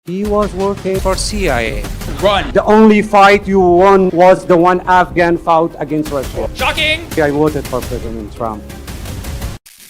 He was working for CIA. Run. The only fight you won was the one Afghan fought against Russia. Shocking! I voted for President Trump.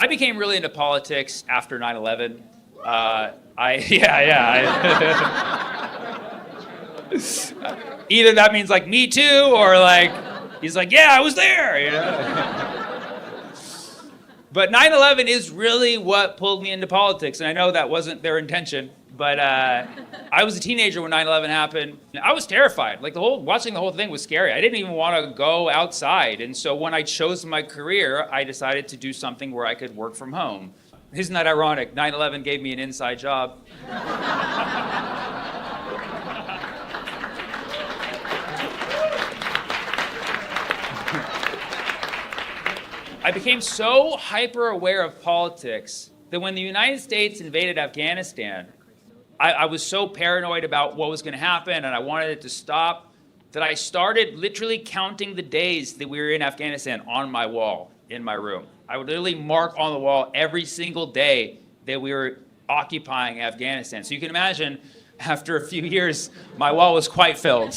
I became really into politics after 9/11. Either that means like me too, or like he's like, yeah, I was there, you know. But 9/11 is really what pulled me into politics, and I know that wasn't their intention. But I was a teenager when 9/11 happened. I was terrified. Like watching the whole thing was scary. I didn't even want to go outside. And so when I chose my career, I decided to do something where I could work from home. Isn't that ironic? 9/11 gave me an inside job. I became so hyper aware of politics that when the United States invaded Afghanistan, I was so paranoid about what was going to happen and I wanted it to stop that I started literally counting the days that we were in Afghanistan on my wall in my room. I would literally mark on the wall every single day that we were occupying Afghanistan. So you can imagine, after a few years, my wall was quite filled.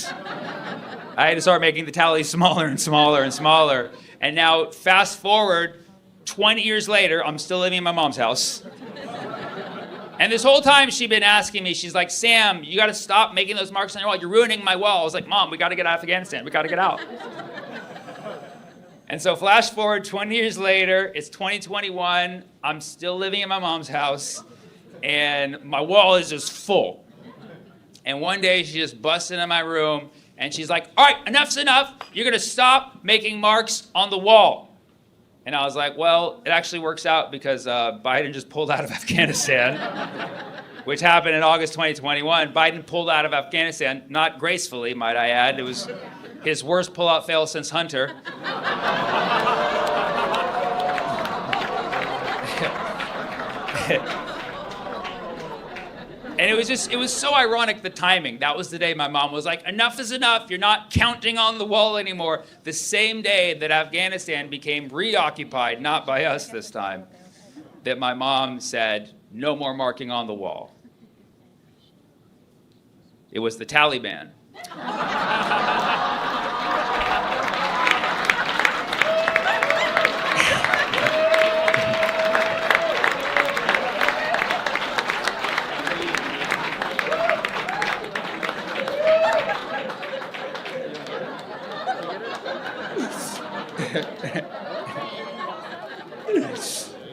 I had to start making the tally smaller and smaller and smaller. And now, fast forward, 20 years later, I'm still living in my mom's house. And this whole time she'd been asking me, she's like, Sam, you gotta stop making those marks on your wall. You're ruining my wall. I was like, Mom, we gotta get out of Afghanistan. We gotta get out. And so flash forward 20 years later, it's 2021. I'm still living in my mom's house. And my wall is just full. And one day she just busts into my room and she's like, all right, enough's enough. You're gonna stop making marks on the wall. And I was like, well, it actually works out because Biden just pulled out of Afghanistan, which happened in August 2021. Biden pulled out of Afghanistan, not gracefully, might I add. It was his worst pullout fail since Hunter. And it was so ironic, the timing. That was the day my mom was like, enough is enough. You're not counting on the wall anymore. The same day that Afghanistan became reoccupied, not by us this time, that my mom said, no more marking on the wall. It was the Taliban.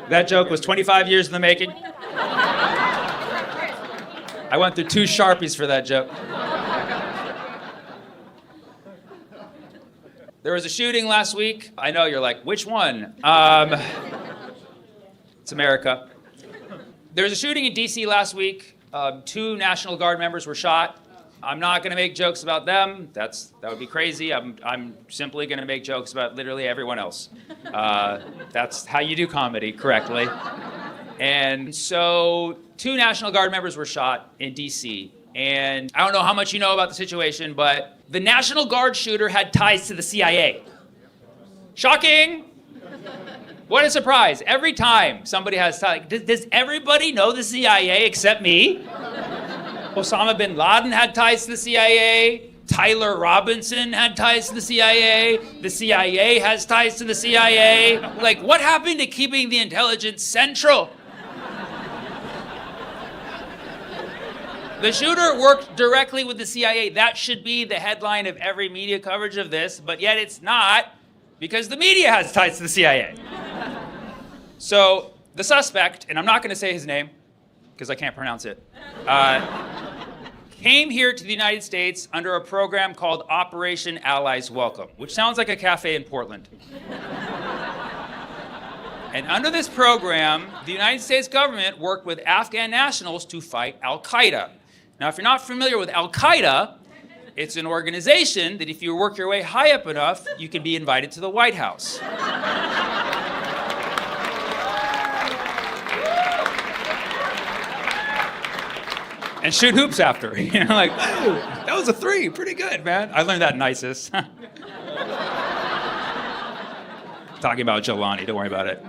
That joke was 25 years in the making. I went through 2 Sharpies for that joke. There was a shooting last week. I know you're like, which one? It's America. There was a shooting in DC last week. 2 National Guard members were shot. I'm not going to make jokes about them. That would be crazy. I'm simply going to make jokes about literally everyone else. That's how you do comedy correctly. And so 2 National Guard members were shot in DC. And I don't know how much you know about the situation, but the National Guard shooter had ties to the CIA. Shocking! What a surprise. Every time somebody has ties, does everybody know the CIA except me? Osama bin Laden had ties to the CIA. Tyler Robinson had ties to the CIA. The CIA has ties to the CIA. Like, what happened to keeping the intelligence central? The shooter worked directly with the CIA. That should be the headline of every media coverage of this, but yet it's not because the media has ties to the CIA. So the suspect, and I'm not going to say his name because I can't pronounce it, came here to the United States under a program called Operation Allies Welcome, which sounds like a cafe in Portland. And under this program, the United States government worked with Afghan nationals to fight Al-Qaeda. Now, if you're not familiar with Al-Qaeda, it's an organization that if you work your way high up enough, you can be invited to the White House. And shoot hoops after. You know, like, ooh, that was a 3, pretty good, man. I learned that in ISIS. Talking about Jelani, don't worry about it.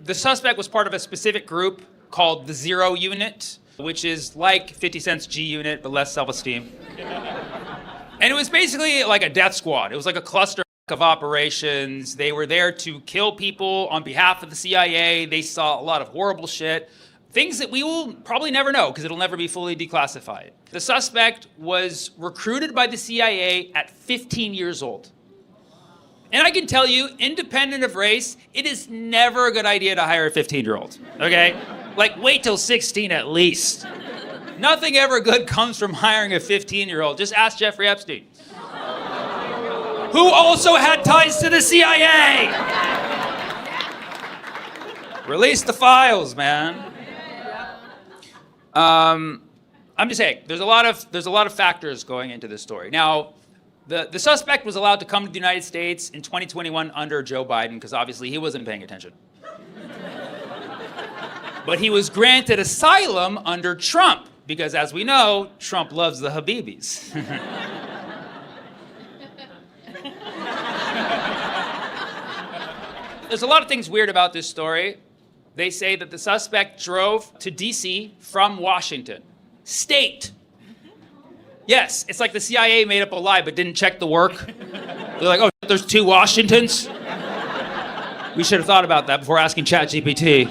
The suspect was part of a specific group called the Zero Unit. which is like 50 Cent's G Unit, but less self-esteem. And it was basically like a death squad. It was like a cluster of operations. They were there to kill people on behalf of the CIA. They saw a lot of horrible shit. Things that we will probably never know because it'll never be fully declassified. The suspect was recruited by the CIA at 15 years old. And I can tell you, independent of race, it is never a good idea to hire a 15-year-old, okay? Like, wait till 16 at least. Nothing ever good comes from hiring a 15-year-old. Just ask Jeffrey Epstein, who also had ties to the CIA. Release the files, man. I'm just saying, there's a lot of factors going into this story. Now, the suspect was allowed to come to the United States in 2021 under Joe Biden, because obviously he wasn't paying attention. But he was granted asylum under Trump, because as we know, Trump loves the Habibis. There's a lot of things weird about this story. They say that the suspect drove to D.C. from Washington State. Yes, it's like the CIA made up a lie but didn't check the work. They're like, oh, there's 2 Washingtons? We should have thought about that before asking ChatGPT.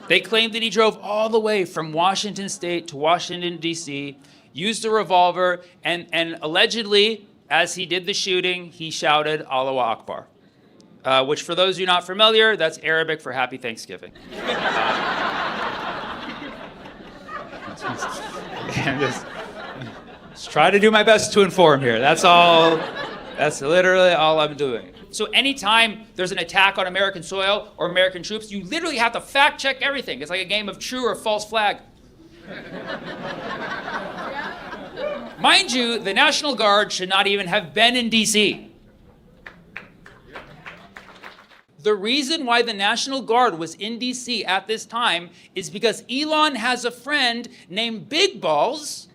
They claimed that he drove all the way from Washington State to Washington, D.C., used a revolver, and allegedly, as he did the shooting, he shouted, Allahu Akbar. Which, for those of you not familiar, that's Arabic for Happy Thanksgiving. Just try to do my best to inform here. That's all. That's literally all I'm doing. So anytime there's an attack on American soil or American troops, you literally have to fact check everything. It's like a game of true or false flag. Mind you, the National Guard should not even have been in D.C. The reason why the National Guard was in D.C. at this time is because Elon has a friend named Big Balls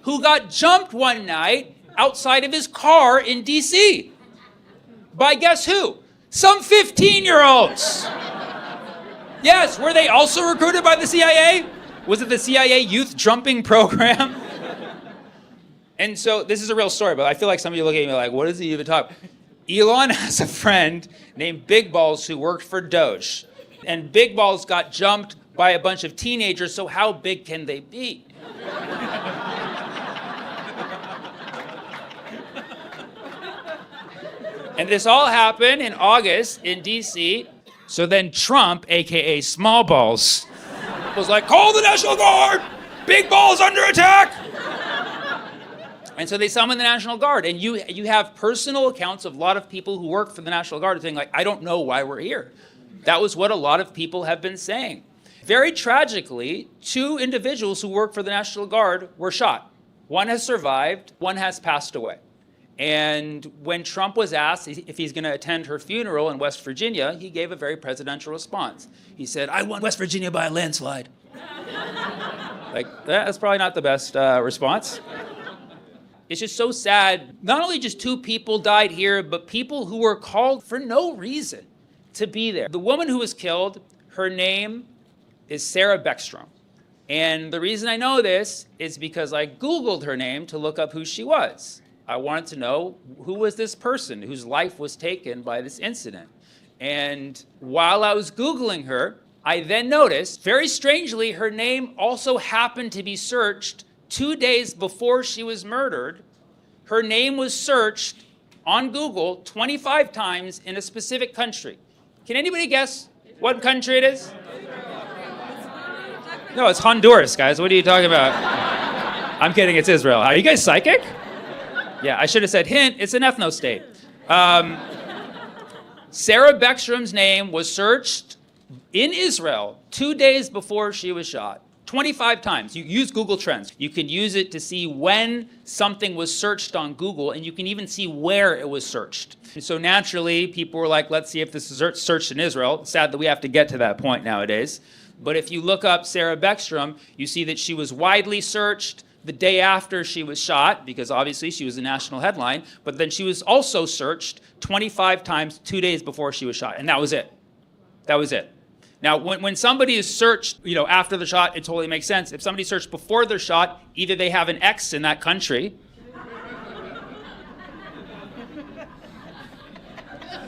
who got jumped one night outside of his car in D.C. by guess who? Some 15-year-olds. Yes, were they also recruited by the CIA? Was it the CIA youth jumping program? And so this is a real story, but I feel like some of you look at me like, what is he even talking? Elon has a friend named Big Balls who worked for Doge. And Big Balls got jumped by a bunch of teenagers, so how big can they be? And this all happened in August in D.C. So then Trump, AKA Small Balls, was like, call the National Guard! Big Balls under attack! And so they summoned the National Guard, and you have personal accounts of a lot of people who work for the National Guard saying, like, I don't know why we're here. That was what a lot of people have been saying. Very tragically, 2 individuals who work for the National Guard were shot. One has survived, one has passed away. And when Trump was asked if he's going to attend her funeral in West Virginia, he gave a very presidential response. He said, I won West Virginia by a landslide. Like, that's probably not the best response. It's just so sad. Not only just 2 people died here, but people who were called for no reason to be there. The woman who was killed, her name is Sarah Beckstrom. And the reason I know this is because I Googled her name to look up who she was. I wanted to know who was this person whose life was taken by this incident. And while I was Googling her, I then noticed, very strangely, her name also happened to be searched 2 days before she was murdered. Her name was searched on Google 25 times in a specific country. Can anybody guess what country it is? No, it's Honduras, guys. What are you talking about? I'm kidding, it's Israel. Are you guys psychic? Yeah, I should have said, hint, it's an ethno-state. Sarah Beckstrom's name was searched in Israel 2 days before she was shot. 25 times. You use Google Trends. You can use it to see when something was searched on Google, and you can even see where it was searched. And so naturally, people were like, let's see if this is searched in Israel. It's sad that we have to get to that point nowadays. But if you look up Sarah Beckstrom, you see that she was widely searched the day after she was shot, because obviously she was a national headline, but then she was also searched 25 times 2 days before she was shot, and that was it. That was it. Now, when somebody is searched, after the shot, it totally makes sense. If somebody's searched before their shot, either they have an ex in that country,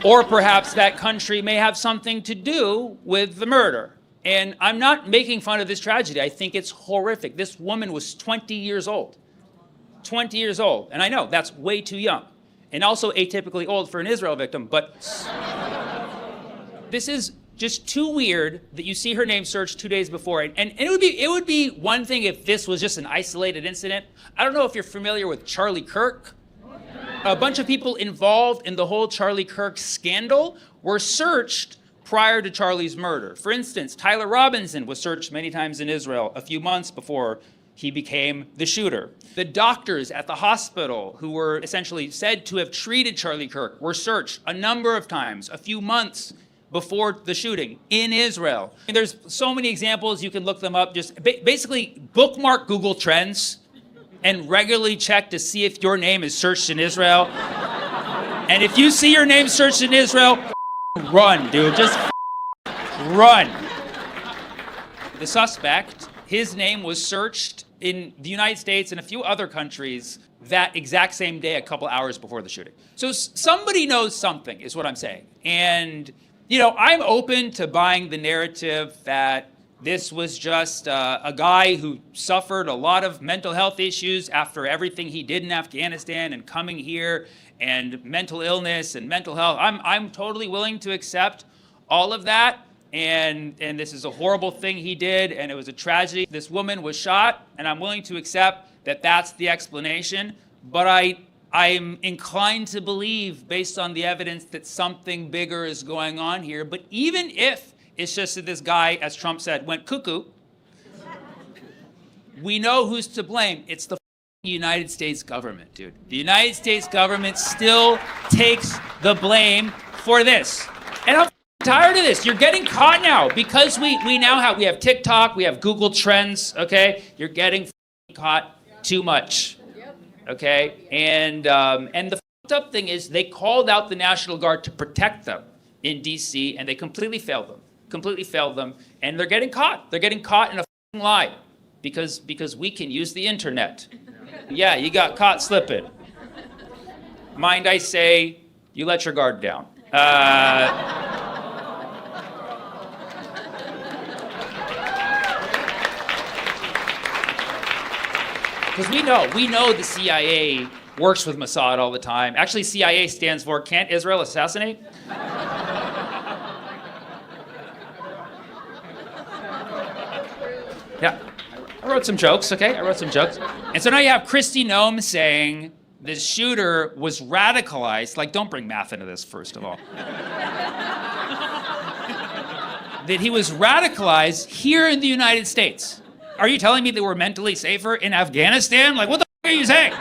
or perhaps that country may have something to do with the murder. And I'm not making fun of this tragedy. I think it's horrific. This woman was 20 years old. 20 years old. And I know that's way too young. And also atypically old for an Israel victim, but this is just too weird that you see her name searched 2 days before. And it would be one thing if this was just an isolated incident. I don't know if you're familiar with Charlie Kirk. A bunch of people involved in the whole Charlie Kirk scandal were searched prior to Charlie's murder. For instance, Tyler Robinson was searched many times in Israel a few months before he became the shooter. The doctors at the hospital who were essentially said to have treated Charlie Kirk were searched a number of times, a few months before the shooting in Israel. And there's so many examples, you can look them up. Just basically bookmark Google Trends and regularly check to see if your name is searched in Israel. And if you see your name searched in Israel, run, dude, just run. The suspect, his name was searched in the United States and a few other countries that exact same day, a couple hours before the shooting. So somebody knows something, is what I'm saying. And, I'm open to buying the narrative that this was just a guy who suffered a lot of mental health issues after everything he did in Afghanistan and coming here and mental illness and mental health. I'm totally willing to accept all of that. And this is a horrible thing he did, and it was a tragedy. This woman was shot, and I'm willing to accept that that's the explanation. But I'm inclined to believe, based on the evidence, that something bigger is going on here. But even if it's just that this guy, as Trump said, went cuckoo, we know who's to blame. It's the United States government, dude. The United States government still takes the blame for this. And I'm tired of this. You're getting caught now because we have TikTok, we have Google Trends, okay? You're getting caught too much. Okay, and the fucked up thing is they called out the National Guard to protect them in D.C. and they completely failed them, and they're getting caught. They're getting caught in a lie because we can use the internet. Yeah, you got caught slipping. Mind I say, you let your guard down. Because we know the CIA works with Mossad all the time. Actually, CIA stands for Can't Israel Assassinate? Yeah, I wrote some jokes, okay? And so now you have Kristi Noem saying the shooter was radicalized. Like, don't bring math into this, first of all. That he was radicalized here in the United States. Are you telling me they were mentally safer in Afghanistan? Like, what the f*** are you saying?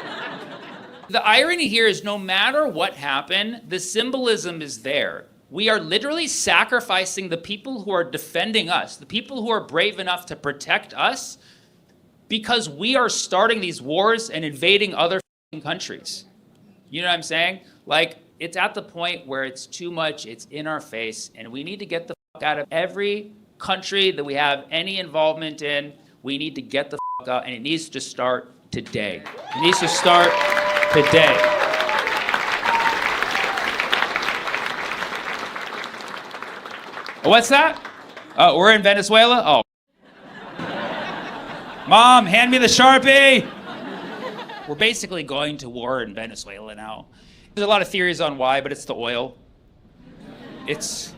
The irony here is no matter what happened, the symbolism is there. We are literally sacrificing the people who are defending us, the people who are brave enough to protect us, because we are starting these wars and invading other countries. You know what I'm saying? Like, it's at the point where it's too much, it's in our face, and we need to get the f*** out of every country that we have any involvement in. We need to get the f*** out, and it needs to start today. It needs to start today. What's that? Oh, we're in Venezuela? Oh. Mom, hand me the Sharpie! We're basically going to war in Venezuela now. There's a lot of theories on why, but it's the oil. It's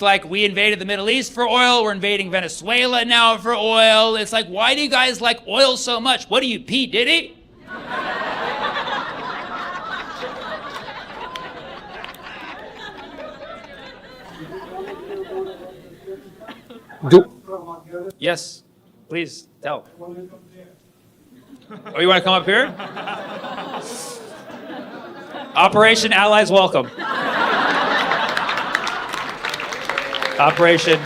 like we invaded the Middle East for oil, we're invading Venezuela now for oil. It's like, why do you guys like oil so much? What are you, P. Diddy? Yes, please, tell. Oh, you want to come up here? Operation Allies Welcome. Operation.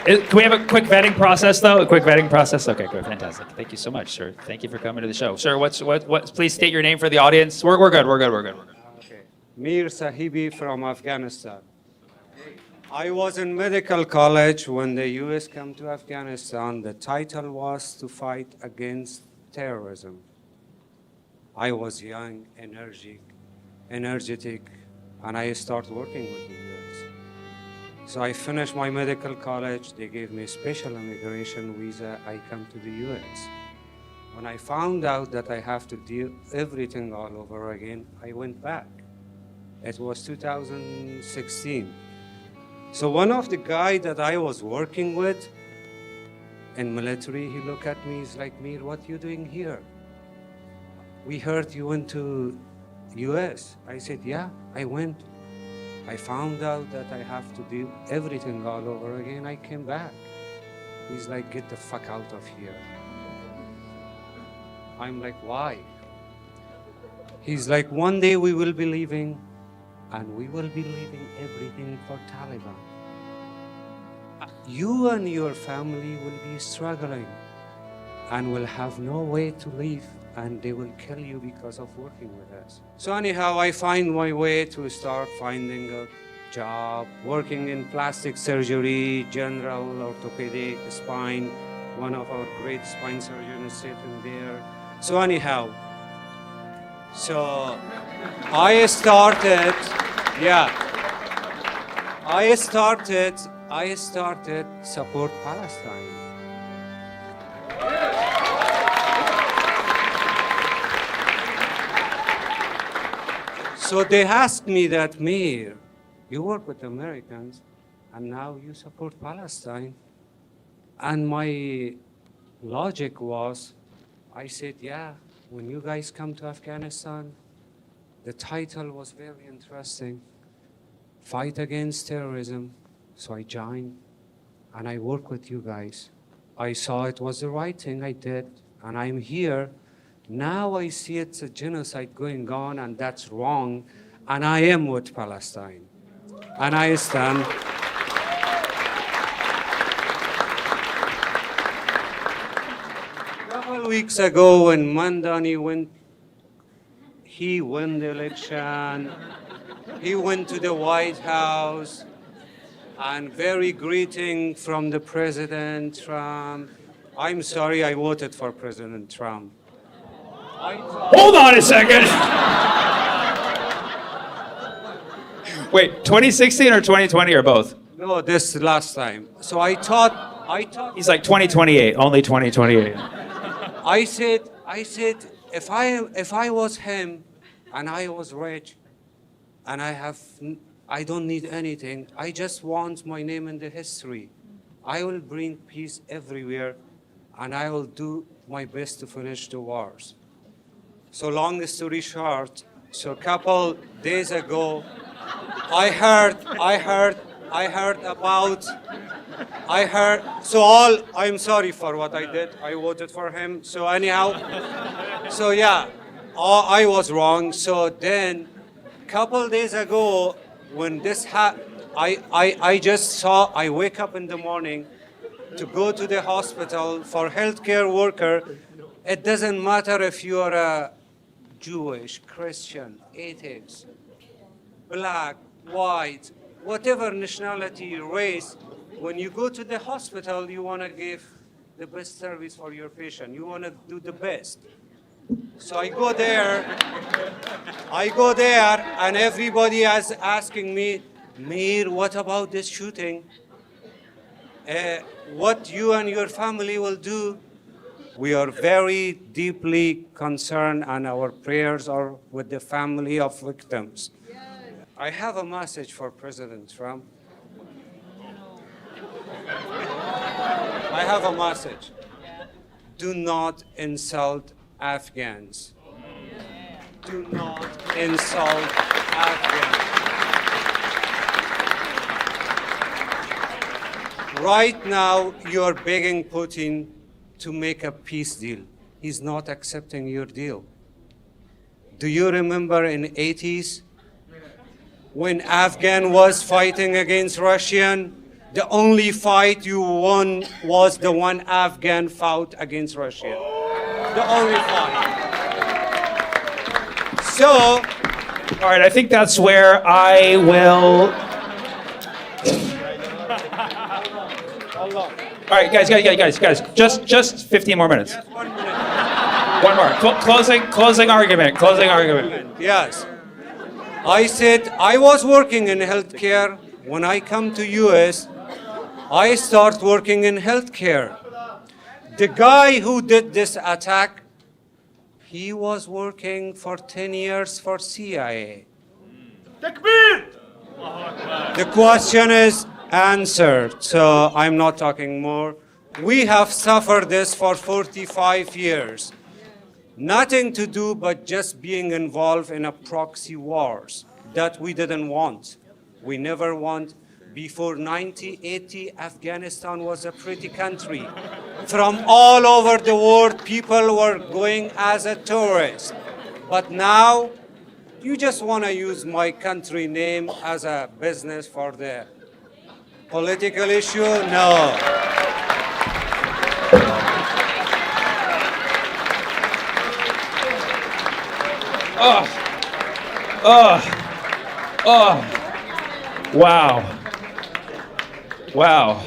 Can we have a quick vetting process, though? A quick vetting process? Okay, great, fantastic. Thank you so much, sir. Thank you for coming to the show. Sir, please state your name for the audience. We're good. Okay. Mir Sahibi from Afghanistan. I was in medical college when the US came to Afghanistan. The title was to fight against terrorism. I was young, energetic, and I started working with the US. So I finished my medical college. They gave me a special immigration visa. I come to the US. When I found out that I have to do everything all over again, I went back. It was 2016. So one of the guys that I was working with in military, he looked at me, he's like, Mir, what you doing here? We heard you went to US. I said, yeah, I went. I found out that I have to do everything all over again. I came back. He's like, get the fuck out of here. I'm like, why? He's like, one day we will be leaving, and we will be leaving everything for Taliban. You and your family will be struggling and will have no way to leave, and they will kill you because of working with us. So anyhow, I find my way to start finding a job, working in plastic surgery, general orthopedic, spine. One of our great spine surgeons sitting there. So anyhow, so I started support Palestine. So they asked me that, Mir, you work with Americans and now you support Palestine. And my logic was, I said, yeah, when you guys come to Afghanistan, the title was very interesting, Fight Against Terrorism. So I joined and I work with you guys. I saw it was the right thing I did, and I'm here. Now I see it's a genocide going on, and that's wrong, and I am with Palestine. And I stand. A couple weeks ago when Mandani he won the election, he went to the White House, and very greeting from the President Trump. I'm sorry I voted for President Trump. Hold on a second. Wait, 2016 or 2020 or both? No, this last time. So I thought. He's like 2028, only 2028. I said, if I was him, and I was rich, and I don't need anything. I just want my name in the history. I will bring peace everywhere, and I will do my best to finish the wars. So long story short, so a couple days ago, I'm sorry for what I did. I voted for him. So anyhow, so yeah, I was wrong. So then, couple days ago, when this I just saw, I wake up in the morning to go to the hospital for healthcare worker. It doesn't matter if you are a Jewish, Christian, atheist, black, white, whatever nationality, race, when you go to the hospital, you want to give the best service for your patient. You want to do the best. So I go there, and everybody is asking me, Mir, what about this shooting? What you and your family will do? We are very deeply concerned, and our prayers are with the family of victims. I have a message for President Trump. I have a message. Do not insult Afghans. Do not insult Afghans. Right now, you're begging Putin to make a peace deal. He's not accepting your deal. Do you remember in the 80s when Afghan was fighting against Russian? The only fight you won was the one Afghan fought against Russia. The only fight. So, all right, I think that's where I will All right, guys, just 15 more minutes. Just 1 minute. One more. Closing argument. Yes. I said I was working in healthcare. When I come to US, I start working in healthcare. The guy who did this attack, he was working for 10 years for CIA. The question is answered, so I'm not talking more. We have suffered this for 45 years. Nothing to do but just being involved in a proxy wars that we didn't want. We never want. Before 1980, Afghanistan was a pretty country. From all over the world, people were going as a tourist. But now, you just want to use my country name as a business for the political issue? No. Wow.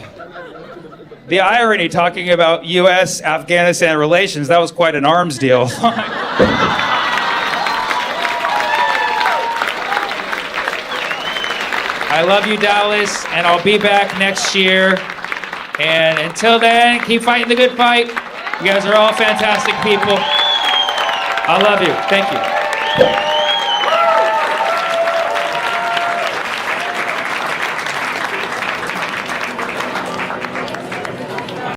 The irony talking about U.S.-Afghanistan relations, that was quite an arms deal. I love you, Dallas, and I'll be back next year. And until then, keep fighting the good fight. You guys are all fantastic people. I love you. Thank you.